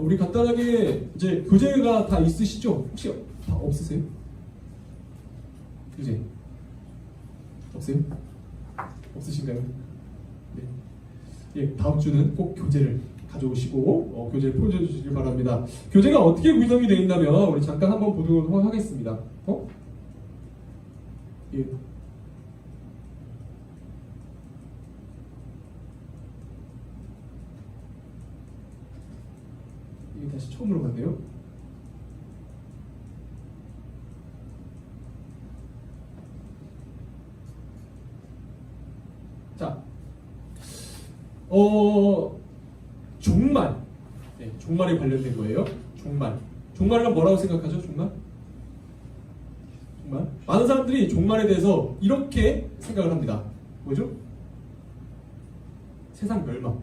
우리 간단하게 이제 교재가 다 있으시죠? 혹시 다 없으세요? 교재 없어요? 없으신가요? 네. 예, 다음 주는 꼭 교재를 가져오시고 교재를 풀어주시길 바랍니다. 교재가 어떻게 구성이 되어 있냐면 우리 잠깐 한번 보도록 하겠습니다. 예. 이게 다시 처음으로 갔네요. 자, 종말. 네, 종말에 관련된 거예요. 종말. 종말이란 뭐라고 생각하죠? 종말? 종말? 많은 사람들이 종말에 대해서 이렇게 생각을 합니다. 뭐죠? 세상 멸망.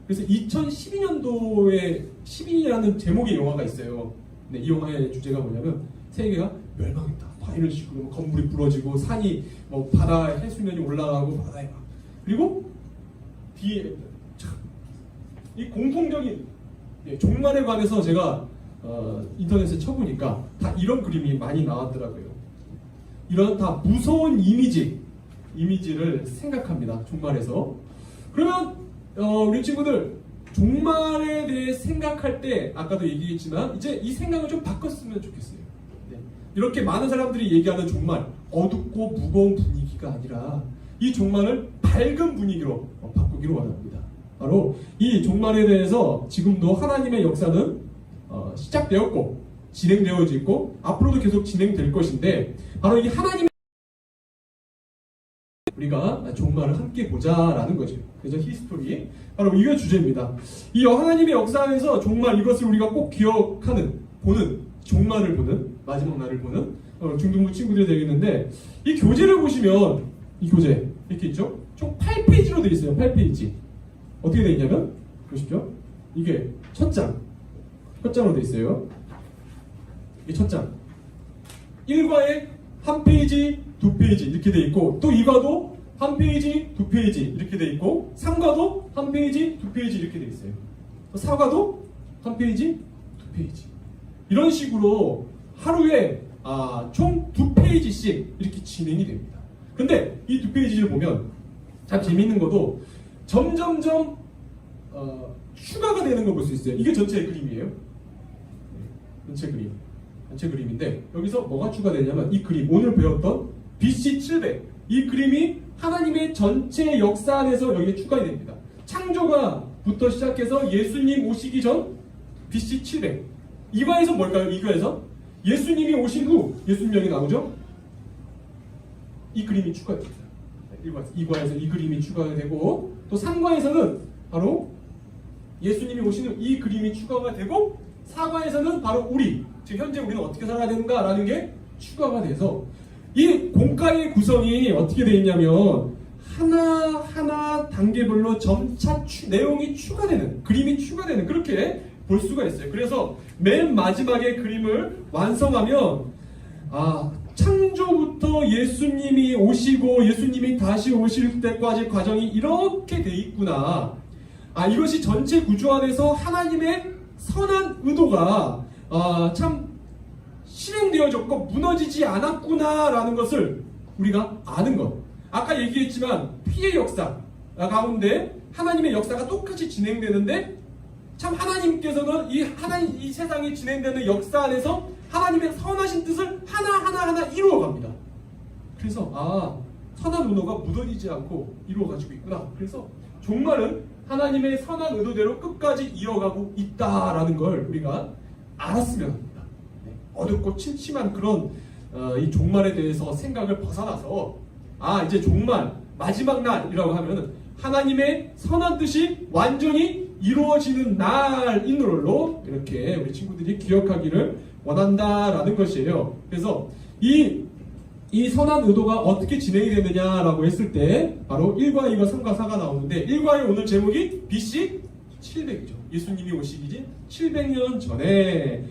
그래서 2012년도에 12라는 제목의 영화가 있어요. 네, 이 영화의 주제가 뭐냐면 세계가 멸망했다. 이런 식으로 건물이 부러지고 산이 바다 해수면이 올라가고 바다에 막. 그리고 뒤에 이 공통적인 종말에 관해서 제가 인터넷에 쳐보니까 다 이런 그림이 많이 나왔더라고요. 이런 다 무서운 이미지를 생각합니다. 종말에서. 그러면 우리 친구들 종말에 대해 생각할 때 아까도 얘기했지만 이제 이 생각을 좀 바꿨으면 좋겠어요. 네. 이렇게 많은 사람들이 얘기하는 종말, 어둡고 무거운 분위기가 아니라 이 종말을 밝은 분위기로 바꾸기를 원합니다. 바로 이 종말에 대해서 지금도 하나님의 역사는 시작되었고 진행되어져 있고 앞으로도 계속 진행될 것인데 바로 이 하나님의 우리가 종말을 함께 보자라는 거죠. 그래서 히스토리 바로 이게 주제입니다. 이 하나님의 역사 안에서 종말 이것을 우리가 꼭 기억하는 보는 종말을 보는 마지막 날을 보는 중등부 친구들이 되겠는데 이 교재를 보시면 이 교재 이렇게 있죠. 총 8페이지로 되어 있어요. 8페이지 어떻게 되어 있냐면 보십시오. 이게 첫 장으로 되어 있어요. 이게 첫 장 1과에 한 페이지, 두 페이지 이렇게 되어 있고 또 2과도 한 페이지, 두 페이지 이렇게 되어 있고 3과도 한 페이지, 두 페이지 이렇게 되어 있어요. 4과도 한 페이지, 두 페이지 이런 식으로 하루에 총 2페이지씩 이렇게 진행이 됩니다. 근데 이 2페이지를 보면 참 재미있는 것도 점점점 추가가 되는 걸 볼 수 있어요. 이게 전체 그림이에요. 전체 그림인데 여기서 뭐가 추가되냐면 이 그림 오늘 배웠던 BC 700 이 그림이 하나님의 전체 역사 안에서 여기에 추가가 됩니다. 창조가부터 시작해서 예수님 오시기 전 BC 700 이과에서 뭘까요? 이과에서 예수님이 오신 후 예수님이 나오죠? 이 그림이 추가됩니다. 2과에서 이 그림이 추가가 되고 또 3과에서는 바로 예수님이 오신 후 이 그림이 추가가 되고 4과에서는 바로 우리 즉 현재 우리는 어떻게 살아야 되는가라는 게 추가가 돼서 이 공과의 구성이 어떻게 되어 있냐면 하나하나 단계별로 점차 내용이 추가되는 그림이 추가되는 그렇게 볼 수가 있어요. 그래서 맨 마지막에 그림을 완성하면 창조부터 예수님이 오시고 예수님이 다시 오실 때까지 과정이 이렇게 돼 있구나. 이것이 전체 구조 안에서 하나님의 선한 의도가 참 실행되어졌고 무너지지 않았구나라는 것을 우리가 아는 것. 아까 얘기했지만 피해 역사 가운데 하나님의 역사가 똑같이 진행되는데 참 하나님께서는 이 세상이 진행되는 역사 안에서 하나님의 선하신 뜻을 하나하나 이루어갑니다. 그래서 선한 의도가 무너지지 않고 이루어가지고 있구나. 그래서 종말은 하나님의 선한 의도대로 끝까지 이어가고 있다라는 걸 우리가 알았으면 합니다. 어둡고 침침한 그런 이 종말에 대해서 생각을 벗어나서 이제 종말 마지막 날이라고 하면 하나님의 선한 뜻이 완전히 이루어지는 날인 걸로 이렇게 우리 친구들이 기억하기를 원한다라는 것이에요. 그래서 이 선한 의도가 어떻게 진행이 되느냐라고 했을 때 바로 1과 2과 3과 4가 나오는데 1과의 오늘 제목이 BC 700이죠. 예수님이 오시기 700년 전에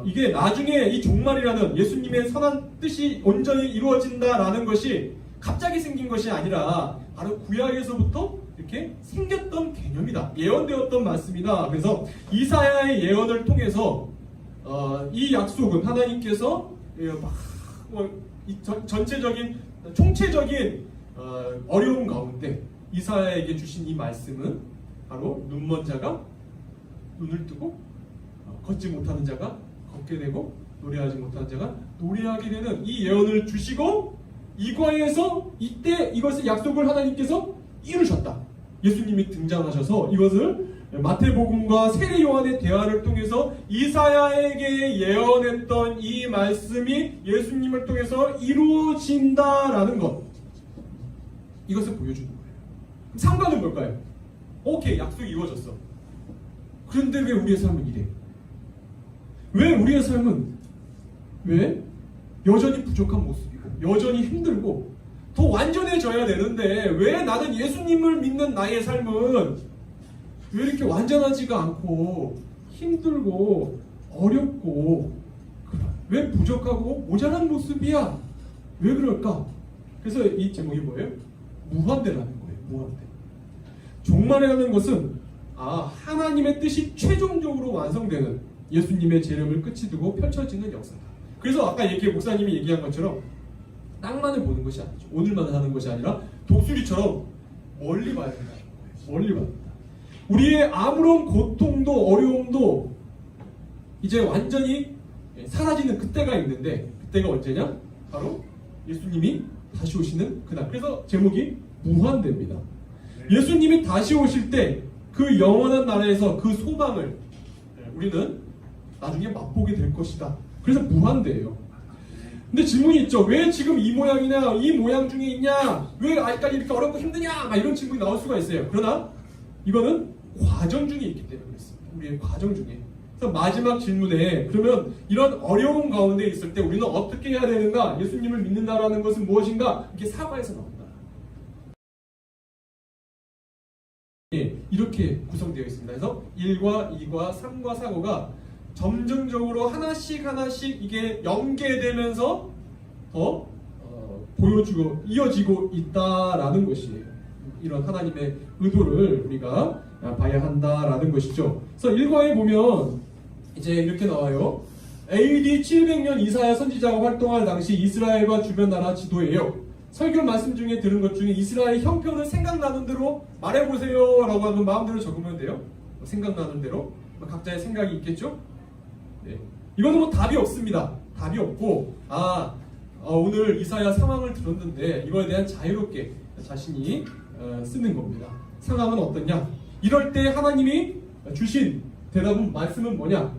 이게 나중에 이 종말이라는 예수님의 선한 뜻이 온전히 이루어진다라는 것이 갑자기 생긴 것이 아니라 바로 구약에서부터 이렇게 생겼던 개념이다. 예언되었던 말씀이다. 그래서 이사야의 예언을 통해서 이 약속은 하나님께서 전체적인 총체적인 어려움 가운데 이사야에게 주신 이 말씀은 바로 눈먼 자가 눈을 뜨고 걷지 못하는 자가 걷게 되고 노래하지 못하는 자가 노래하게 되는 이 예언을 주시고 이과에서 이때 이것을 약속을 하나님께서 이루셨다. 예수님이 등장하셔서 이것을 마태복음과 세례 요한의 대화를 통해서 이사야에게 예언했던 이 말씀이 예수님을 통해서 이루어진다라는 것, 이것을 보여주는 거예요. 상관은 뭘까요? 오케이, 약속이 이루어졌어. 그런데 왜 우리의 삶은 이래? 왜 우리의 삶은 왜 여전히 부족한 모습이고 여전히 힘들고 더 완전해져야 되는데 왜 나는 예수님을 믿는 나의 삶은 왜 이렇게 완전하지가 않고 힘들고 어렵고 왜 부족하고 모자란 모습이야? 왜 그럴까? 그래서 이 제목이 뭐예요? 무한대라는 거예요. 무한대. 종말이라는 것은 하나님의 뜻이 최종적으로 완성되는 예수님의 재림을 끝이 두고 펼쳐지는 역사다. 그래서 아까 목사님이 얘기한 것처럼 땅만을 보는 것이 아니죠. 오늘만 하는 것이 아니라 독수리처럼 멀리 봐야 된다. 멀리 봐야 된다. 우리의 아무런 고통도 어려움도 이제 완전히 사라지는 그때가 있는데 그때가 언제냐? 바로 예수님이 다시 오시는 그날. 그래서 제목이 무한대입니다. 예수님이 다시 오실 때 그 영원한 나라에서 그 소망을 우리는 나중에 맛보게 될 것이다. 그래서 무한대예요. 근데 질문이 있죠. 왜 지금 이 모양이냐, 이 모양 중에 있냐, 왜 아직까지 이렇게 어렵고 힘드냐, 막 이런 질문이 나올 수가 있어요. 그러나 이거는 과정 중에 있기 때문에 그렇습니다. 우리의 과정 중에. 그래서 마지막 질문에 그러면 이런 어려운 가운데 있을 때 우리는 어떻게 해야 되는가? 예수님을 믿는다라는 것은 무엇인가? 이게 사과에서 나옵니다. 이렇게 구성되어 있습니다. 그래서 1과 2과 3과 4가 점점적으로 하나씩 이게 연계되면서 더 보여주고 이어지고 있다라는 것이에요. 이런 하나님의 의도를 우리가 봐야 한다라는 것이죠. 그래서 1과에 보면 이제 이렇게 나와요. AD 700년 이사야 선지자가 활동할 당시 이스라엘과 주변 나라 지도예요. 설교 말씀 중에 들은 것 중에 이스라엘 형편을 생각나는 대로 말해보세요 라고 하면 마음대로 적으면 돼요. 생각나는 대로 각자의 생각이 있겠죠. 네. 이거는 답이 없습니다. 답이 없고 오늘 이사야 상황을 들었는데 이거에 대한 자유롭게 자신이 쓰는 겁니다. 상황은 어떠냐? 이럴 때 하나님이 주신 대답은 말씀은 뭐냐?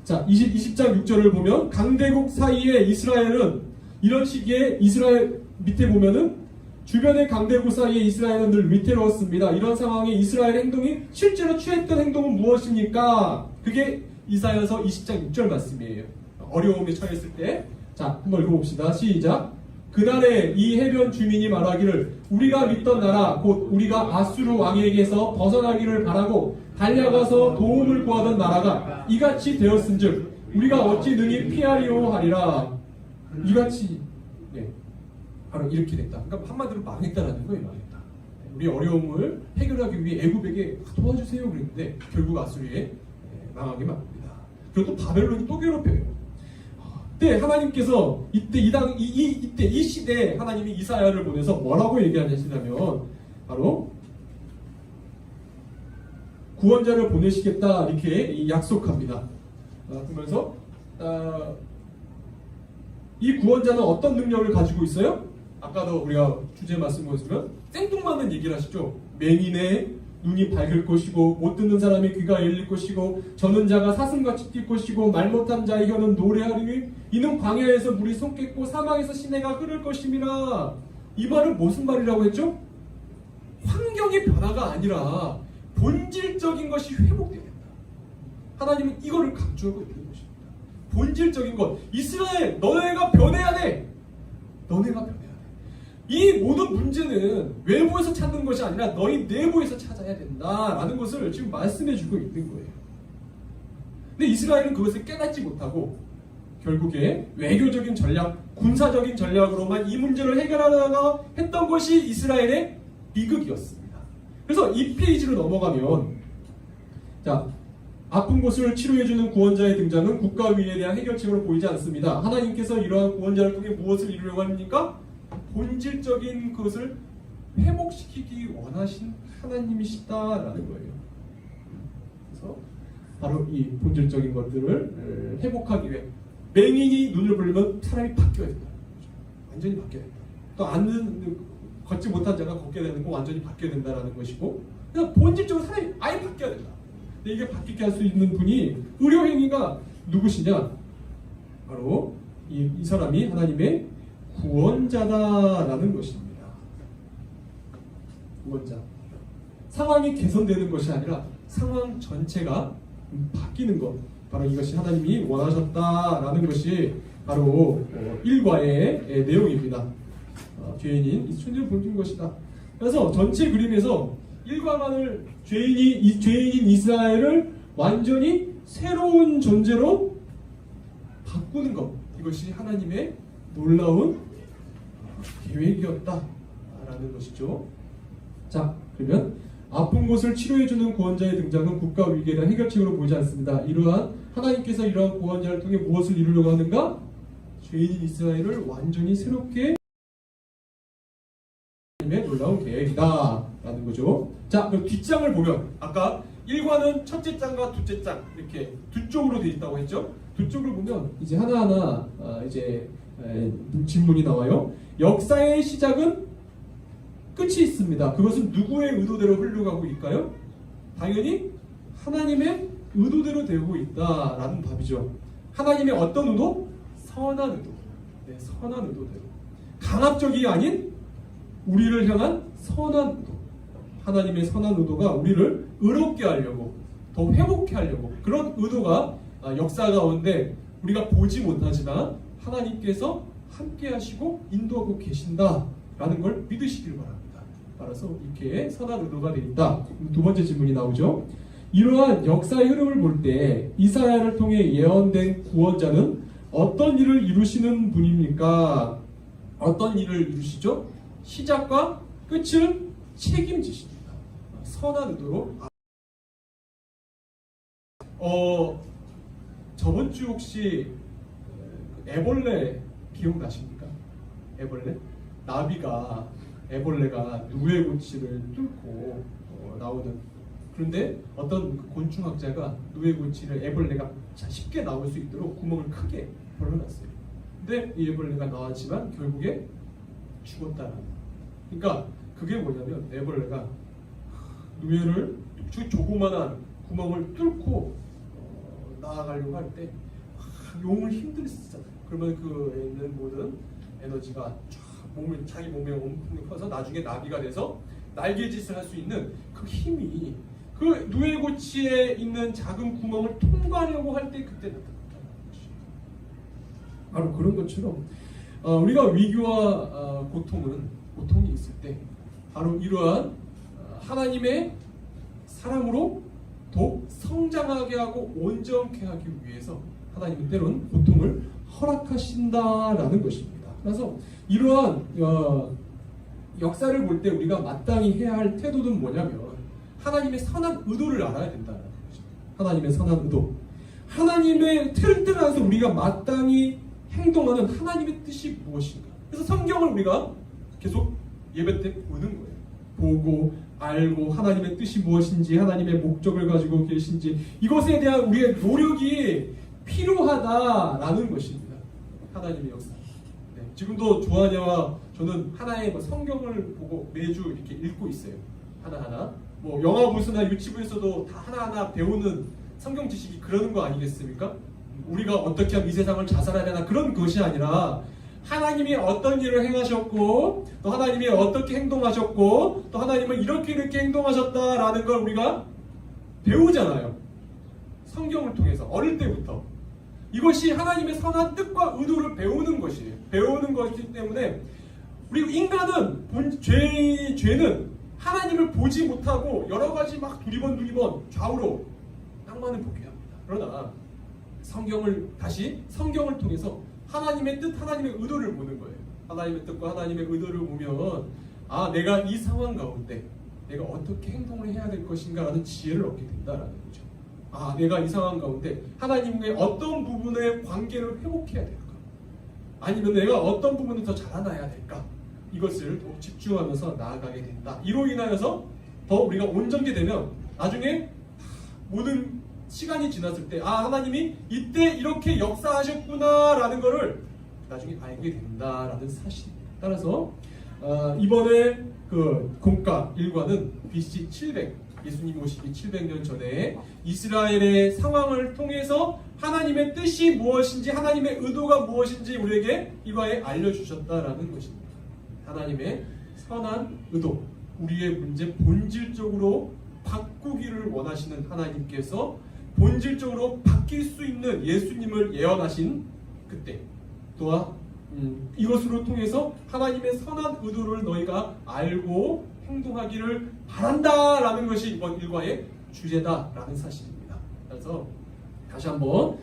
20장 6절을 보면 강대국 사이에 이스라엘은 이런 시기에 이스라엘 밑에 보면은 주변의 강대국 사이에 이스라엘은 늘 위태로웠습니다. 이런 상황에 이스라엘 행동이 실제로 취했던 행동은 무엇입니까? 그게 이사야서 20장 6절 말씀이에요. 어려움에 처했을 때. 자, 한번 읽어봅시다. 시작. 그날에 이 해변 주민이 말하기를 우리가 믿던 나라 곧 우리가 아수르 왕에게서 벗어나기를 바라고 달려가서 도움을 구하던 나라가 이같이 되었은즉 우리가 어찌 능히 피하리오 하리라. 이같이 바로 이렇게 됐다. 그러니까 한마디로 망했다라는 거예요. 망했다. 우리 어려움을 해결하기 위해 애굽에게 도와주세요 그랬는데 결국 아수르에 망하게 만듭니다. 그리고 또 바벨론이 또 괴롭혀요. 그때 하나님께서 이때 이 시대에 하나님이 이사야를 보내서 뭐라고 얘기하시냐면 바로 구원자를 보내시겠다 이렇게 약속합니다. 그러면서 이 구원자는 어떤 능력을 가지고 있어요? 아까도 우리가 주제 말씀 보시면 생뚱맞는 얘기를 하시죠. 맹인의 눈이 밝을 것이고 못 듣는 사람의 귀가 열릴 것이고 저는 자가 사슴같이 뛸 것이고 말 못한 자의 혀는 노래하리니 이는 광야에서 물이 솟겠고 사막에서 시내가 흐를 것임이라. 이 말은 무슨 말이라고 했죠? 환경의 변화가 아니라 본질적인 것이 회복돼야 된다. 하나님은 이거를 강조하고 있는 것입니다. 본질적인 것. 이스라엘 너네가 변해야 돼. 너네가 변해야 돼. 이 모든 문제는 외부에서 찾는 것이 아니라 너희 내부에서 찾아야 된다라는 것을 지금 말씀해주고 있는 거예요. 근데 이스라엘은 그것을 깨닫지 못하고 결국에 외교적인 전략, 군사적인 전략으로만 이 문제를 해결하려고 했던 것이 이스라엘의 비극이었습니다. 그래서 이 페이지로 넘어가면 자, 아픈 곳을 치료해주는 구원자의 등장은 국가 위에 대한 해결책으로 보이지 않습니다. 하나님께서 이러한 구원자를 통해 무엇을 이루려고 합니까? 본질적인 그것을 회복시키기 원하신 하나님이시다라는 거예요. 그래서 바로 이 본질적인 것들을 회복하기 위해 맹인이 눈을 벌리면 사람이 바뀌어야 된다. 완전히 바뀌어야 된다. 또 걷지 못한 자가 걷게 되는 거 완전히 바뀌어야 된다는 것이고, 그냥 본질적으로 사람이 아예 바뀌어야 된다. 근데 이게 바뀌게 할 수 있는 분이 의료행위가 누구시냐? 바로 이 사람이 하나님의 구원자다라는 것입니다. 구원자. 상황이 개선되는 것이 아니라 상황 전체가 바뀌는 것. 바로 이것이 하나님이 원하셨다라는 것이 바로 1과의 내용입니다. 죄인인 이순을 보여준 것이다. 그래서 전체 그림에서 1과만을 죄인인 이스라엘을 완전히 새로운 존재로 바꾸는 것. 이것이 하나님의 놀라운 계획이었다라는 것이죠. 자, 그러면 아픈 곳을 치료해주는 구원자의 등장은 국가 위기에 대한 해결책으로 보이지 않습니다. 하나님께서 이러한 구원자를 통해 무엇을 이루려고 하는가? 죄인인 이스라엘을 완전히 새롭게 하나님의 놀라운 계획이다 라는 거죠. 자, 그럼 뒷장을 보면 아까 1과는 첫째 장과 둘째 장 이렇게 두 쪽으로 되어 있다고 했죠. 두 쪽을 보면 이제 하나하나 질문이 나와요. 역사의 시작은 끝이 있습니다. 그것은 누구의 의도대로 흘러가고 있을까요? 당연히 하나님의 의도대로 되고 있다라는 답이죠. 하나님의 어떤 의도? 선한 의도. 네, 선한 의도대로. 강압적이 아닌 우리를 향한 선한 의도. 하나님의 선한 의도가 우리를 의롭게 하려고, 더 회복해 하려고, 그런 의도가 역사 가운데 우리가 보지 못하지만 하나님께서 함께 하시고 인도하고 계신다라는 걸 믿으시길 바랍니다. 따라서 이렇게 선한 의도가 되어 있다. 두 번째 질문이 나오죠. 이러한 역사의 흐름을 볼 때 이사야를 통해 예언된 구원자는 어떤 일을 이루시는 분입니까? 어떤 일을 이루시죠? 시작과 끝을 책임지십니다. 선한 의도로. 저번 주 혹시 애벌레 기억나십니까? 애벌레? 나비가 애벌레가 누에 고치를 뚫고 나오는, 그런데 어떤 곤충학자가 누에 고치를 애벌레가 쉽게 나올 수 있도록 구멍을 크게 벌려놨어요. 근데 이 애벌레가 나왔지만 결국에 죽었다는. 그러니까 그게 뭐냐면 애벌레가 누에를 조그만한 구멍을 뚫고 나아가려고 할 때 용을 힘들게 쓰잖아요. 그러면 그에 있는 모든 에너지가 자기 몸에 엄청 커서 나중에 나비가 돼서 날개짓을 할 수 있는 그 힘이 그 누에고치에 있는 작은 구멍을 통과하려고 할 때 그때 나타났다는 것이 바로 그런 것처럼 우리가 위기와 고통이 있을 때 바로 이러한 하나님의 사랑으로 더 성장하게 하고 온전케 하기 위해서 하나님은 때로는 고통을 허락하신다라는 것입니다. 그래서 이러한 역사를 볼 때 우리가 마땅히 해야 할 태도는 뭐냐면 하나님의 선한 의도를 알아야 된다는 것입니다. 하나님의 선한 의도. 하나님의 틀 안에서 우리가 마땅히 행동하는 하나님의 뜻이 무엇인가. 그래서 성경을 우리가 계속 예배 때 보는 거예요. 보고 알고 하나님의 뜻이 무엇인지, 하나님의 목적을 가지고 계신지, 이것에 대한 우리의 노력이 필요하다라는 것입니다. 하나님의 역사. 네, 지금도 조하냐와 저는 하나의 성경을 보고 매주 이렇게 읽고 있어요. 하나하나. 뭐 영어부스나 유치부에서도 다 하나하나 배우는 성경 지식이 그러는 거 아니겠습니까? 우리가 어떻게 하면 이 세상을 자살해야 되나 그런 것이 아니라 하나님이 어떤 일을 행하셨고 또 하나님이 어떻게 행동하셨고 또 하나님은 이렇게 행동하셨다라는 걸 우리가 배우잖아요. 성경을 통해서 어릴 때부터. 이것이 하나님의 선한 뜻과 의도를 배우는 것이에요. 배우는 것이기 때문에 우리 인간은 죄는 하나님을 보지 못하고 여러 가지 막 두리번 좌우로 낭만을 보게 합니다. 그러나 성경을 통해서 하나님의 뜻, 하나님의 의도를 보는 거예요. 하나님의 뜻과 하나님의 의도를 보면 내가 이 상황 가운데 내가 어떻게 행동을 해야 될 것인가라는 지혜를 얻게 된다라는 거죠. 내가 이 상황 가운데 하나님과의 어떤 부분의 관계를 회복해야 될까? 아니면 내가 어떤 부분을 더 자라나야 될까? 이것을 더욱 집중하면서 나아가게 된다. 이로 인하여서 더 우리가 온전게 되면 나중에 모든 시간이 지났을 때 하나님이 이때 이렇게 역사하셨구나라는 것을 나중에 알게 된다라는 사실입니다. 따라서 이번에 그 공과 일과는 BC 700 예수님 오시기 700년 전에 이스라엘의 상황을 통해서 하나님의 뜻이 무엇인지 하나님의 의도가 무엇인지 우리에게 일과에 알려주셨다라는 것입니다. 하나님의 선한 의도, 우리의 문제 본질적으로 바꾸기를 원하시는 하나님께서 본질적으로 바뀔 수 있는 예수님을 예언하신 그때 또한 이것으로 통해서 하나님의 선한 의도를 너희가 알고 행동하기를 바란다라는 것이 이번 일과의 주제다라는 사실입니다. 그래서 다시 한번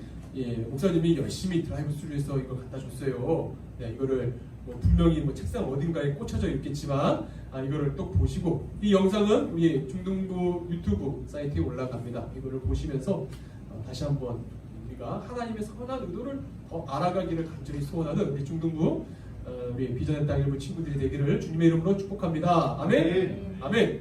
목사님이 열심히 드라이브 스루에서 이거 갖다 줬어요. 이거를 분명히 책상 어딘가에 꽂혀져 있겠지만 이거를 또 보시고 이 영상은 우리 중등부 유튜브 사이트에 올라갑니다. 이거를 보시면서 다시 한번 우리가 하나님의 선한 의도를 더 알아가기를 간절히 소원하는 우리 중등부 우리 비전의 땅 일부 친구들이 되기를 주님의 이름으로 축복합니다. 아멘. 아멘.